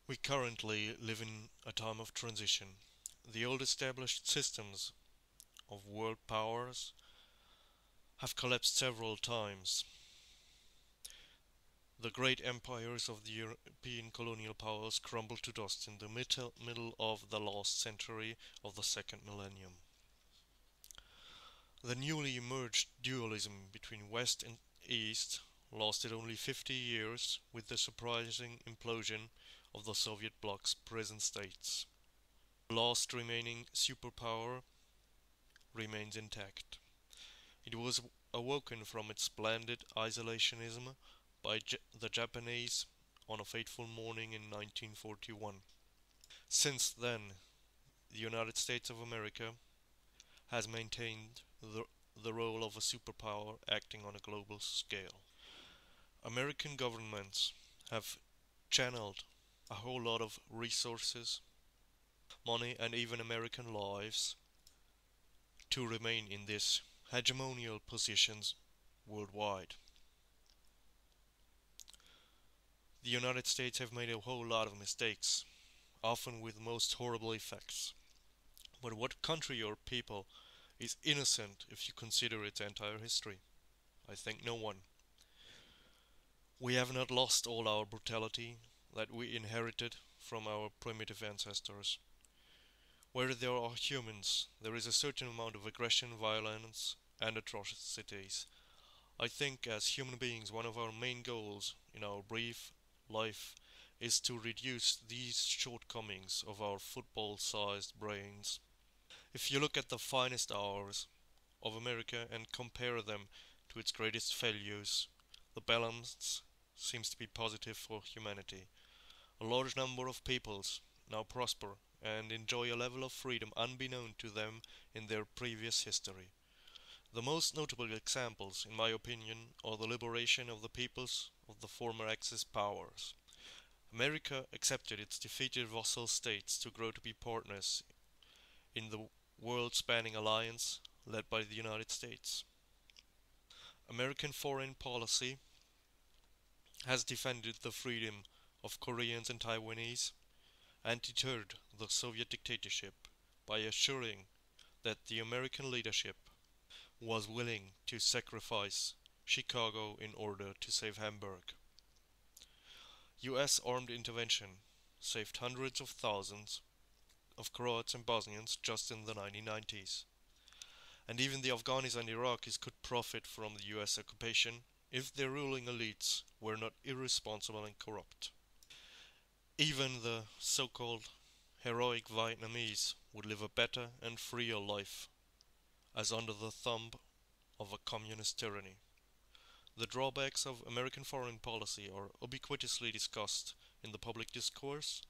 We currently live in a time of transition. The old established systems of world powers have collapsed several times. The great empires of the European colonial powers crumbled to dust in the middle of the last century of the second millennium. The newly emerged dualism between West and East lasted only 50 years with the surprising implosion of the Soviet bloc's prison states. The last remaining superpower remains intact. It was awoken from its splendid isolationism by the Japanese on a fateful morning in 1941. Since then, the United States of America has maintained the role of a superpower acting on a global scale. American governments have channeled a whole lot of resources, money, and even American lives to remain in these hegemonial positions worldwide. The United States have made a whole lot of mistakes, often with most horrible effects. But what country or people is innocent if you consider its entire history? I think no one. We have not lost all our brutality that we inherited from our primitive ancestors. Where there are humans, there is a certain amount of aggression, violence, and atrocities. I think as human beings, one of our main goals in our brief life is to reduce these shortcomings of our football sized brains. If you look at the finest hours of America and compare them to its greatest failures, the balance seems to be positive for humanity. A large number of peoples now prosper and enjoy a level of freedom unbeknown to them in their previous history. The most notable examples, in my opinion, are the liberation of the peoples of the former Axis powers. America accepted its defeated vassal states to grow to be partners in the world-spanning alliance led by the United States. American foreign policy has defended the freedom of Koreans and Taiwanese and deterred the Soviet dictatorship by assuring that the American leadership was willing to sacrifice Chicago in order to save Hamburg. US armed intervention saved hundreds of thousands of Croats and Bosnians just in the 1990s. And even the Afghanis and Iraqis could profit from the US occupation if their ruling elites were not irresponsible and corrupt. Even the so-called heroic Vietnamese would live a better and freer life as under the thumb of a communist tyranny. The drawbacks of American foreign policy are ubiquitously discussed in the public discourse,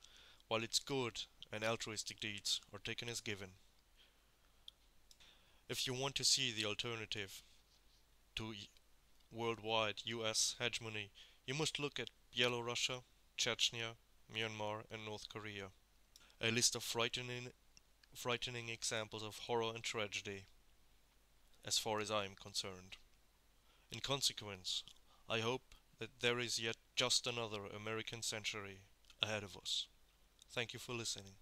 while its good and altruistic deeds are taken as given. If you want to see the alternative to worldwide US hegemony, you must look at Yellow-Russia, Chechnya, Myanmar, and North Korea. A list of frightening examples of horror and tragedy, as far as I am concerned. In consequence, I hope that there is yet just another American century ahead of us. Thank you for listening.